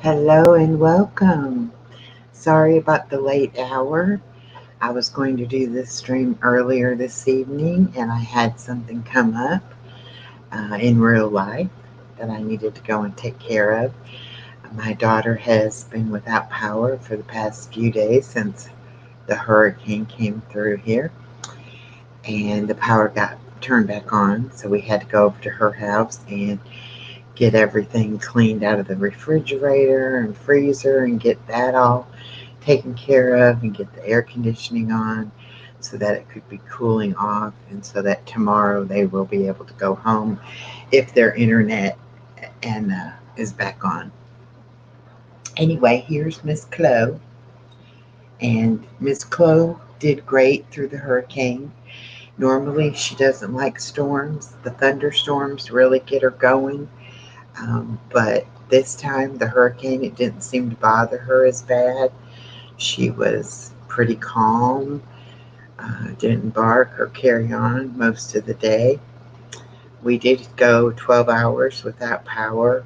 Hello and welcome. Sorry about the late hour. I was going to do this stream earlier this evening and I had something come up in real life that I needed to go and take care of. My daughter has been without power for the past few days since the hurricane came through here, and the power got turned back on. So we had to go over to her house and get everything cleaned out of the refrigerator and freezer and get that all taken care of and get the air conditioning on so that it could be cooling off and so that tomorrow they will be able to go home if their internet and is back on. Anyway, here's Miss Khloe, and Miss Khloe did great through the hurricane. Normally, she doesn't like storms. The thunderstorms really get her going. But this time, the hurricane, it didn't seem to bother her as bad. She was pretty calm, didn't bark or carry on most of the day. We did go 12 hours without power,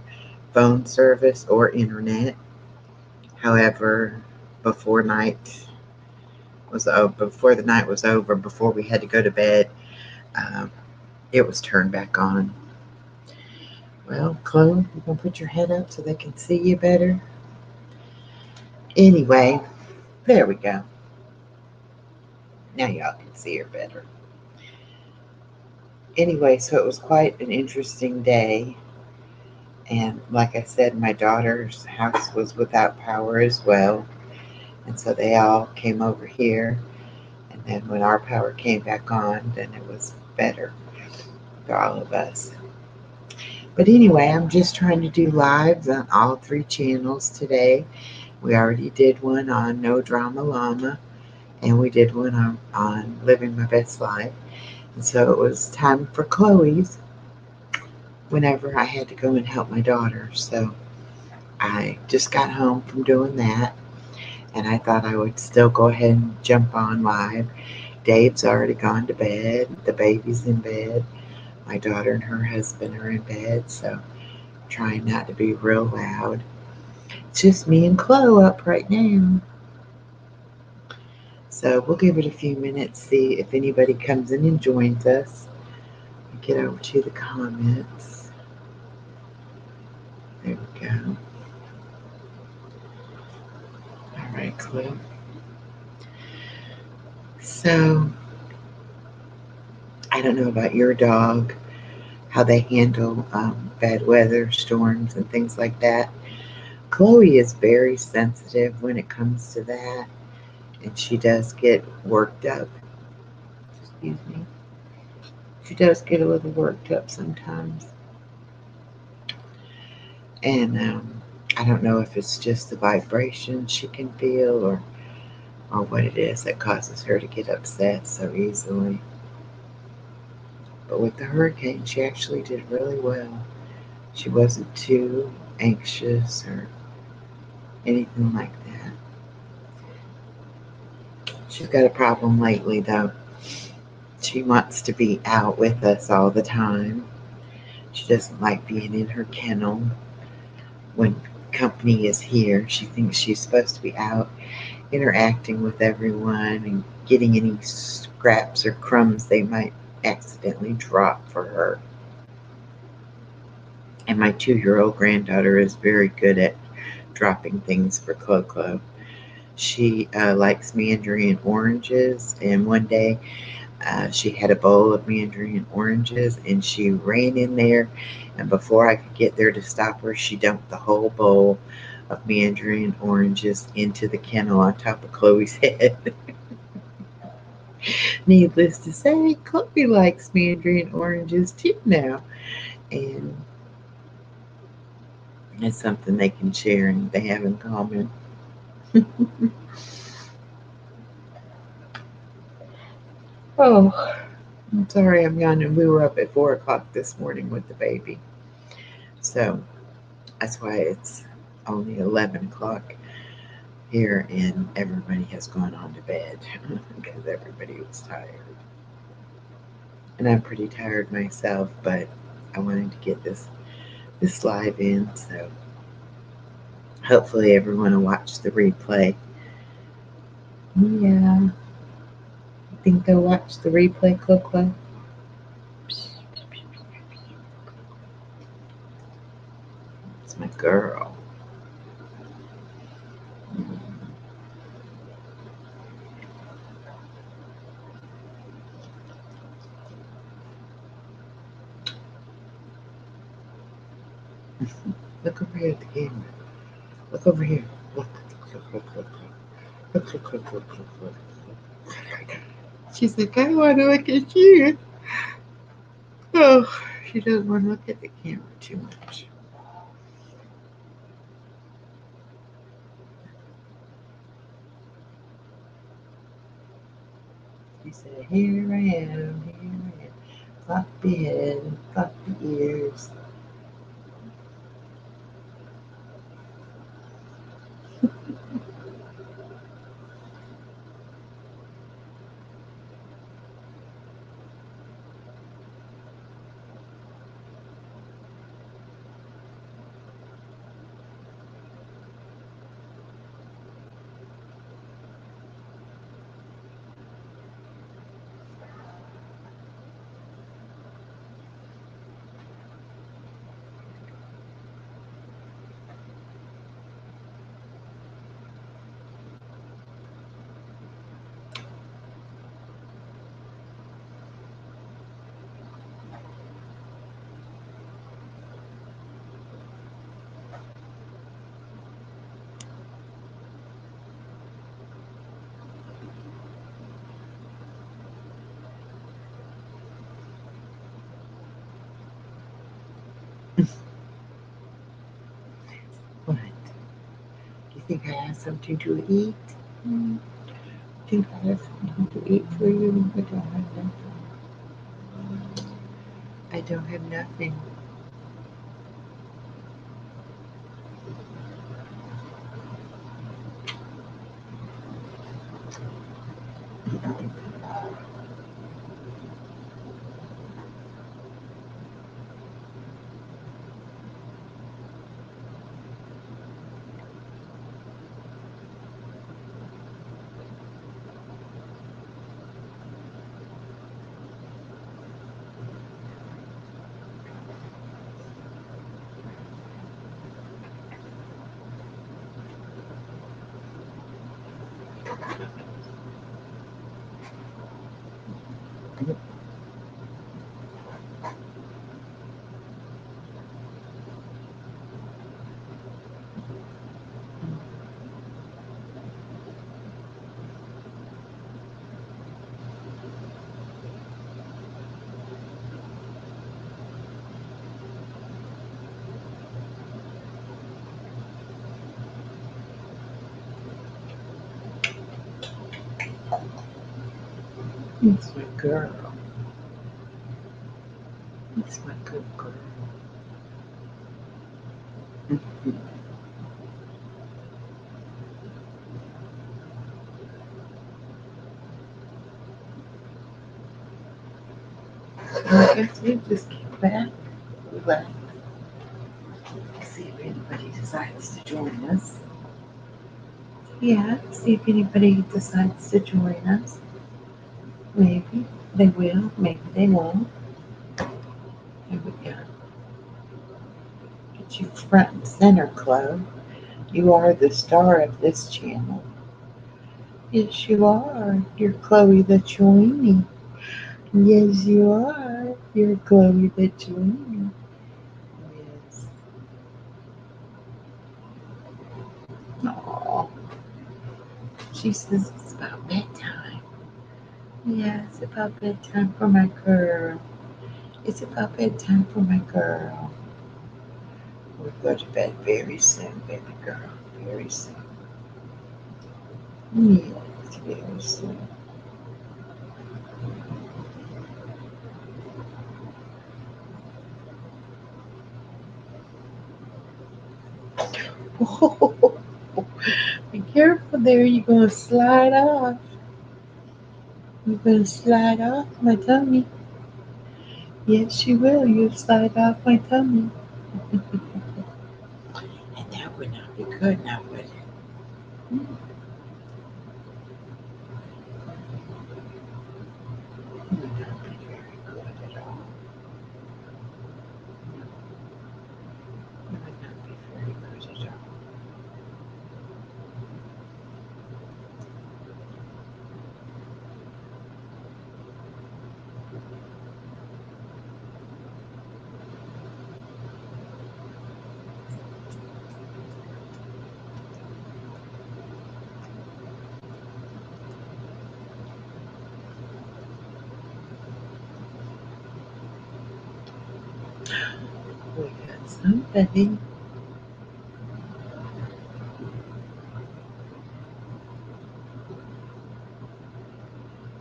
phone service, or internet. However, before before the night was over, before we had to go to bed, um, it was turned back on. Well, Chloe, you gonna put your head up so they can see you better? Anyway, there we go. Now y'all can see her better. Anyway, so it was quite an interesting day. And like I said, my daughter's house was without power as well. And so they all came over here. And then when our power came back on, then it was better for all of us. But anyway, I'm just trying to do lives on all three channels today. We already did one on No Drama Llama, and we did one on Living My Best Life. And so it was time for Chloe's whenever I had to go and help my daughter. So I just got home from doing that, and I thought I would still go ahead and jump on live. Dave's already gone to bed, the baby's in bed, my daughter and her husband are in bed, so I'm trying not to be real loud. It's just me and Chloe up right now. So we'll give it a few minutes, see if anybody comes in and joins us. Get over to the comments. There we go. All right, Chloe. So I don't know about your dog, how they handle bad weather, storms, and things like that. Chloe is very sensitive when it comes to that, and she does get worked up. Excuse me. She does get a little worked up sometimes. And I don't know if it's just the vibration she can feel or what it is that causes her to get upset so easily. But with the hurricane, she actually did really well. She wasn't too anxious or anything like that. She's got a problem lately, though. She wants to be out with us all the time. She doesn't like being in her kennel when company is here. She thinks she's supposed to be out interacting with everyone and getting any scraps or crumbs they might accidentally drop for her. And my 2-year-old granddaughter is very good at dropping things for Clo. She likes mandarin oranges, and one day she had a bowl of mandarin oranges, and she ran in there, and before I could get there to stop her, she dumped the whole bowl of mandarin oranges into the kennel on top of Chloe's head. Needless to say, Chloe likes mandarin oranges too now, and it's something they can share and they have in common. Oh, I'm sorry I'm yawning. We were up at 4 o'clock this morning with the baby, so that's why it's only 11 o'clock here, and everybody has gone on to bed because everybody was tired. And I'm pretty tired myself, but I wanted to get this live in, so Hopefully, everyone will watch the replay. Yeah, I think they'll watch the replay, Khloe. It's my girl. Look over here at the camera. Look over here. Look, look, look, look, look, look, look, look, look, look, look. She's like, I want to look at you. Oh, she doesn't want to look at the camera too much. She said, here I am, here I am. Floppy head and floppy ears. What? Do you think I have something to eat? Hmm. Do you think I have something to eat for you? I don't have nothing. I don't have nothing. It's my girl. It's my good girl. Like I said, just kick back, relax, see if anybody decides to join us. Yeah, see if anybody decides to join us. Maybe they will, maybe they won't. Here we go. Get you front and center, Chloe. You are the star of this channel. Yes, you are. You're Chloe the Chewini. Yes, you are. You're Chloe the Chewini. Yes. Aw. She says it's about bedtime. Yeah, it's about bedtime for my girl. It's about bedtime for my girl. We'll go to bed very soon, baby girl. Very soon. Yes, very soon. Oh, be careful there. You're going to slide off. You're going to slide off my tummy. Yes, you will. You'll slide off my tummy. And that would not be good. good now, would it? It would not be very good at all. It would not be very good at all. We got somebody.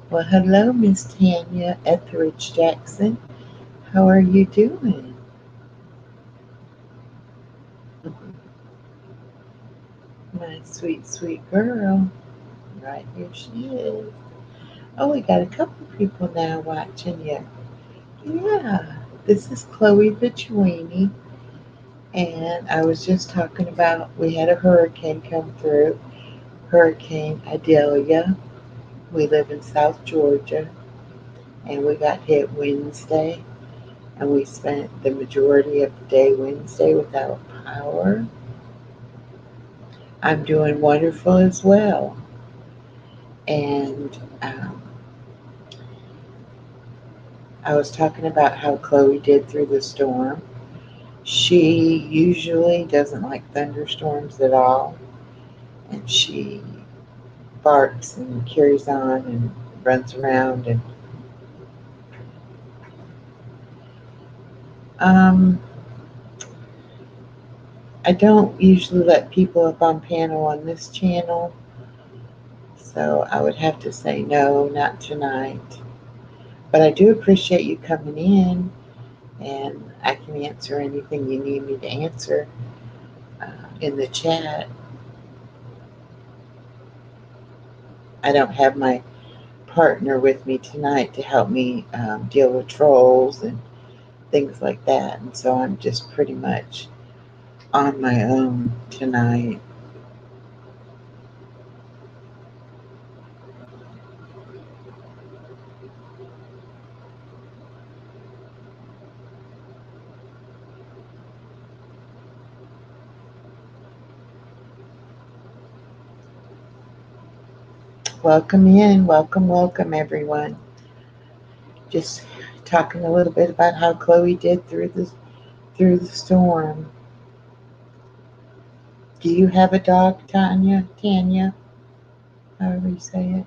Well, hello, Miss Tanya Etheridge Jackson. How are you doing? My sweet, sweet girl. Right here she is. Oh, we got a couple people now watching you. Yeah, this is Chloe the Chewini, and I was just talking about we had a hurricane come through, Hurricane Idalia. We live in South Georgia, and we got hit Wednesday, and we spent the majority of the day Wednesday without power. I'm doing wonderful as well, and I was talking about how Chloe did through the storm. She usually doesn't like thunderstorms at all, and she barks and carries on and runs around. And um, I don't usually let people up on panel on this channel, so I would have to say no, not tonight. But I do appreciate you coming in, and I can answer anything you need me to answer in the chat. I don't have my partner with me tonight to help me deal with trolls and things like that, and so I'm just pretty much on my own tonight. Welcome in, welcome, welcome everyone. Just talking a little bit about how Chloe did through the storm. Do you have a dog, Tanya, however you say it?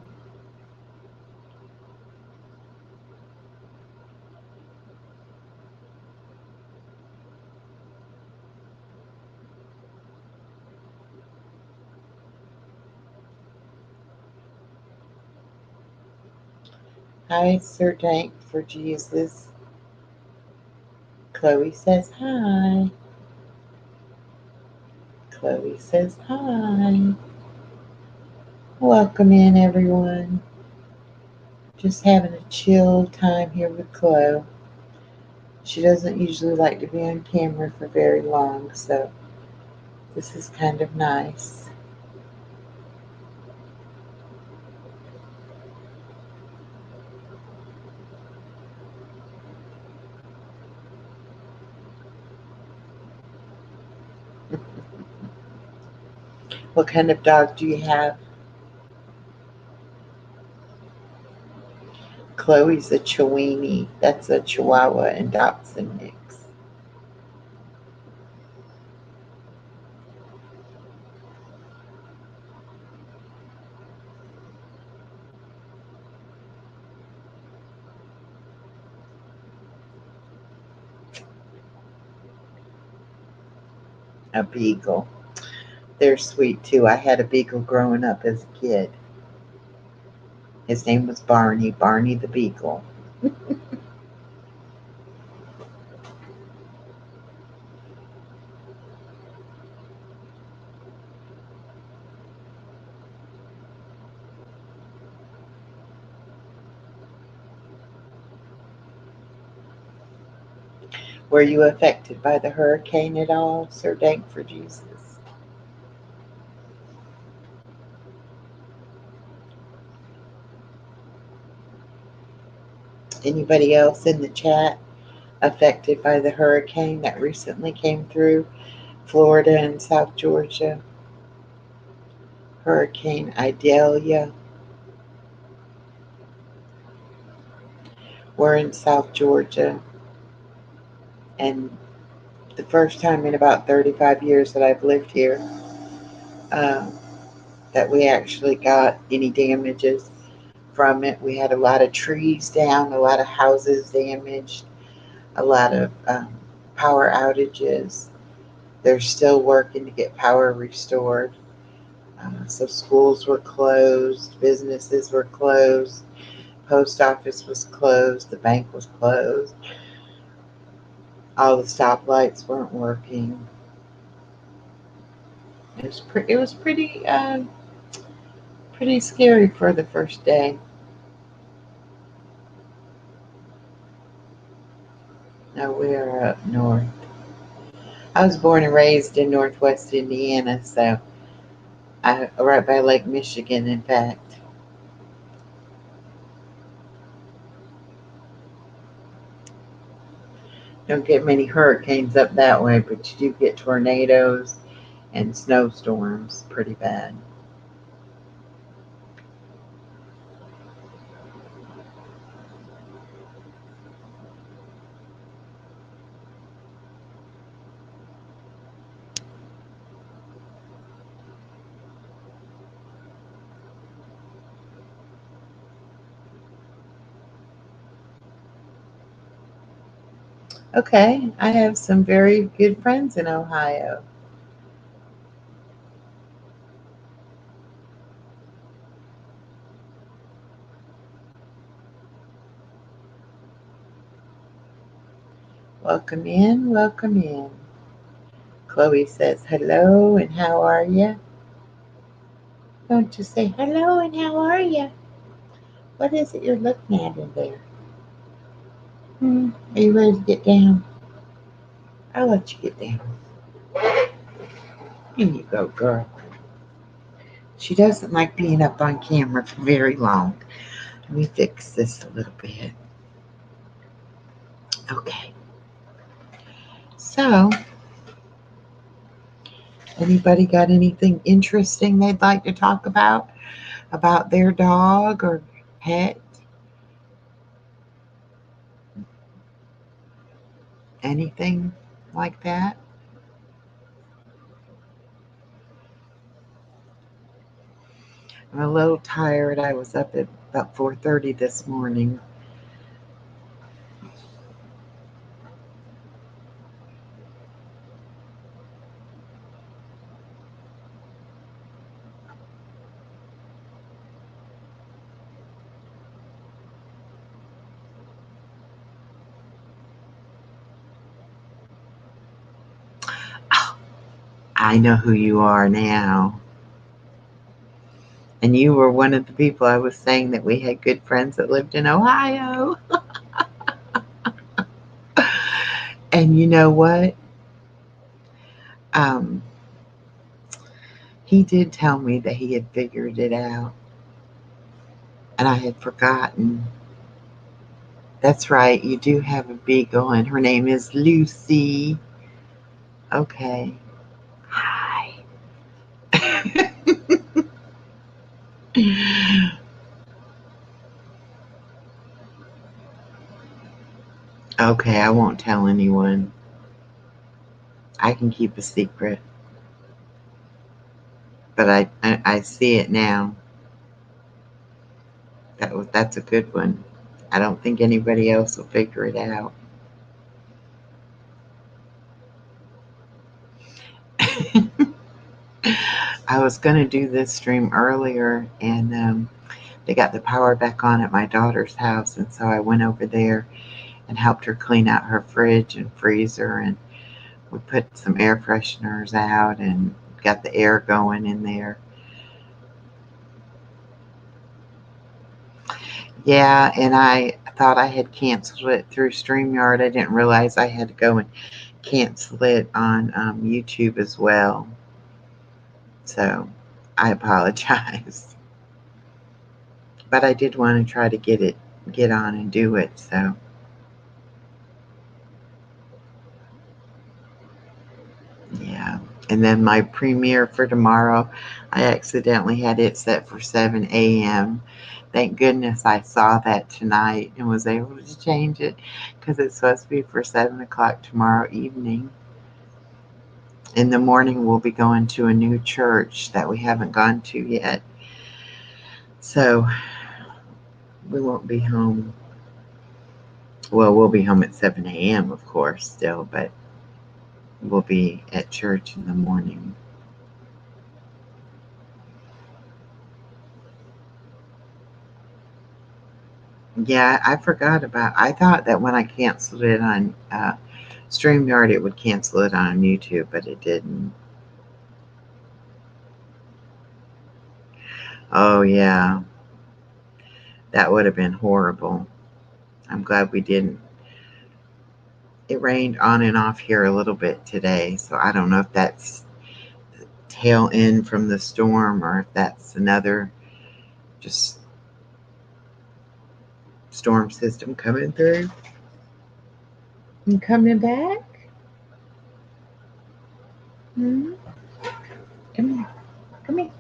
Hi, Sir Dank for Jesus. Chloe says hi. Chloe says hi. Welcome in, everyone. Just having a chill time here with Chloe. She doesn't usually like to be on camera for very long, so this is kind of nice. What kind of dog do you have? Chloe's a Chiweenie. That's a Chihuahua and Dachshund mix. A beagle. They're sweet too. I had a beagle growing up as a kid. His name was Barney, Barney the Beagle. Were you affected by the hurricane at all, Sir Dank for Jesus? Anybody else in the chat affected by the hurricane that recently came through Florida and South Georgia? Hurricane Idalia. We're in South Georgia, and the first time in about 35 years that I've lived here uh, that we actually got any damages from it. We had a lot of trees down, a lot of houses damaged, a lot of power outages. They're still working to get power restored. So schools were closed, businesses were closed, post office was closed, the bank was closed, all the stoplights weren't working. It was pretty scary for the first day. Now we are up north. I was born and raised in Northwest Indiana, so right by Lake Michigan, in fact. Don't get many hurricanes up that way, but you do get tornadoes and snowstorms pretty bad. Okay, I have some very good friends in Ohio. Welcome in, welcome in. Chloe says hello and how are you? Don't you say hello and how are you? What is it you're looking at in there? Are you ready to get down? I'll let you get down. Here you go, girl. She doesn't like being up on camera for very long. Let me fix this a little bit. Okay. So, anybody got anything interesting they'd like to talk about their dog or pet? Anything like that? I'm a little tired. I was up at about 4:30 this morning. Oh, I know who you are now. And you were one of the people I was saying that we had good friends that lived in Ohio. And you know what? Um, he did tell me that he had figured it out, and I had forgotten. That's right, you do have a beagle, and her name is Lucy. Okay. Hi. Okay, I won't tell anyone. I can keep a secret. But I see it now. That's a good one. I don't think anybody else will figure it out. I was going to do this stream earlier, and they got the power back on at my daughter's house, and so I went over there and helped her clean out her fridge and freezer, and we put some air fresheners out and got the air going in there. Yeah, and I thought I had canceled it through StreamYard. I didn't realize I had to go and cancel it on YouTube as well. So I apologize. But I did want to try to get it get on and do it. So, yeah. And then my premiere for tomorrow, I accidentally had it set for 7 a.m. Thank goodness I saw that tonight and was able to change it because it's supposed to be for 7 o'clock tomorrow evening. In the morning, we'll be going to a new church that we haven't gone to yet. So we won't be home. Well, we'll be home at 7 a.m., of course, still, but we'll be at church in the morning. Yeah, I forgot about. I thought that when I canceled it on StreamYard, it would cancel it on YouTube, but it didn't. Oh yeah, that would have been horrible. I'm glad we didn't. It rained on and off here a little bit today, so I don't know if that's tail end from the storm or if that's another just storm system coming through. You coming back? Hmm? Come here. Come here.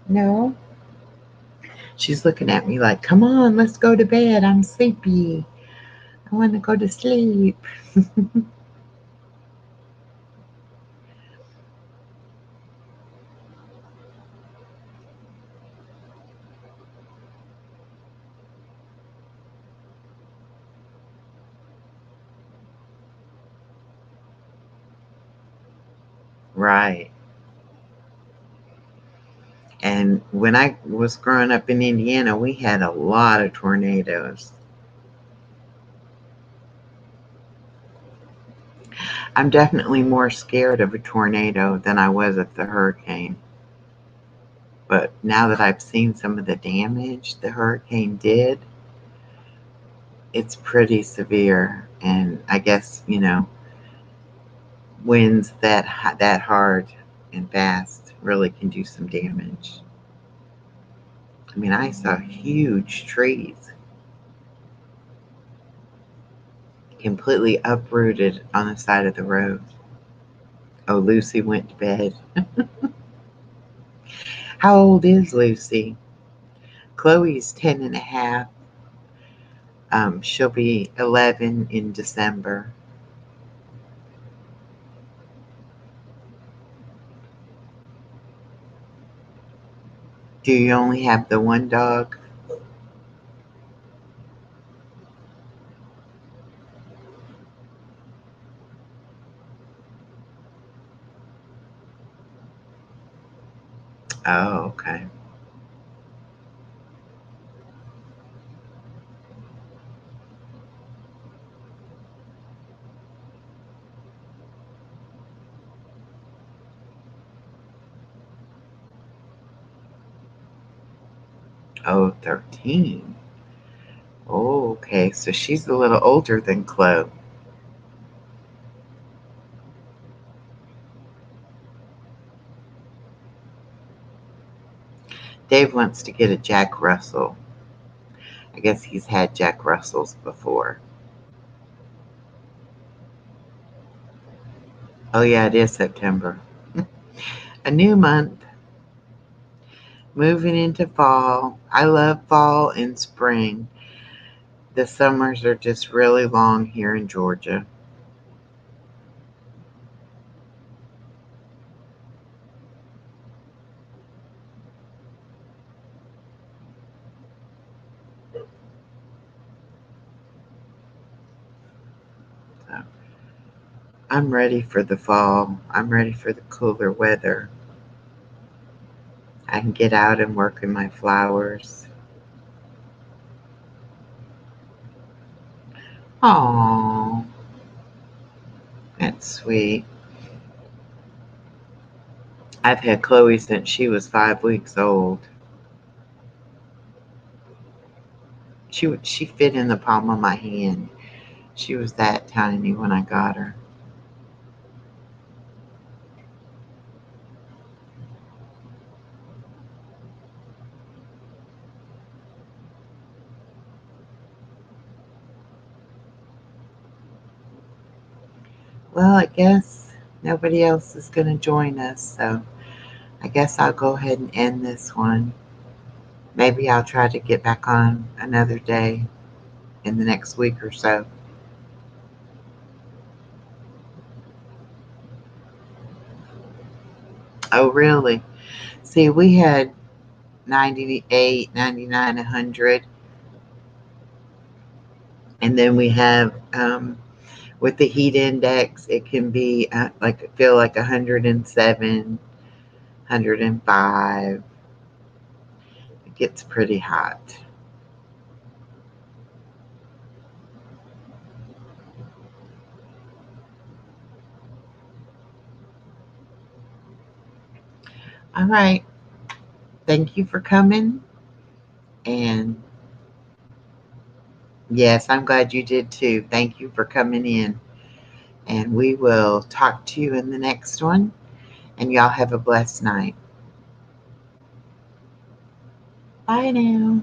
No. She's looking at me like, come on, let's go to bed. I'm sleepy. I want to go to sleep. Right. And when I was growing up in Indiana, we had a lot of tornadoes. I'm definitely more scared of a tornado than I was of the hurricane. But now that I've seen some of the damage the hurricane did, it's pretty severe. And I guess, winds that hard and fast really can do some damage. I mean, I saw huge trees completely uprooted on the side of the road. Oh, Lucy went to bed. How old is Lucy? Chloe's 10 and a half. She'll be 11 in December. Do you only have the one dog? Oh, okay. Oh, 13. Oh, okay. So she's a little older than Chloe. Dave wants to get a Jack Russell. I guess he's had Jack Russells before. Oh, yeah, it is September. A new month. Moving into fall. I love fall and spring. The summers are just really long here in Georgia. So I'm ready for the fall. I'm ready for the cooler weather. I can get out and work in my flowers. Oh, that's sweet. I've had Chloe since she was 5 weeks old. She fit in the palm of my hand. She was that tiny when I got her. Well, I guess nobody else is going to join us, so I guess I'll go ahead and end this one. Maybe I'll try to get back on another day in the next week or so. Oh, really? See, we had 98, 99, 100, and then we have with the heat index, it can be like feel like 107, 105. It gets pretty hot. All right. Thank you for coming. And yes, I'm glad you did too. Thank you for coming in. And we will talk to you in the next one. And y'all have a blessed night. Bye now.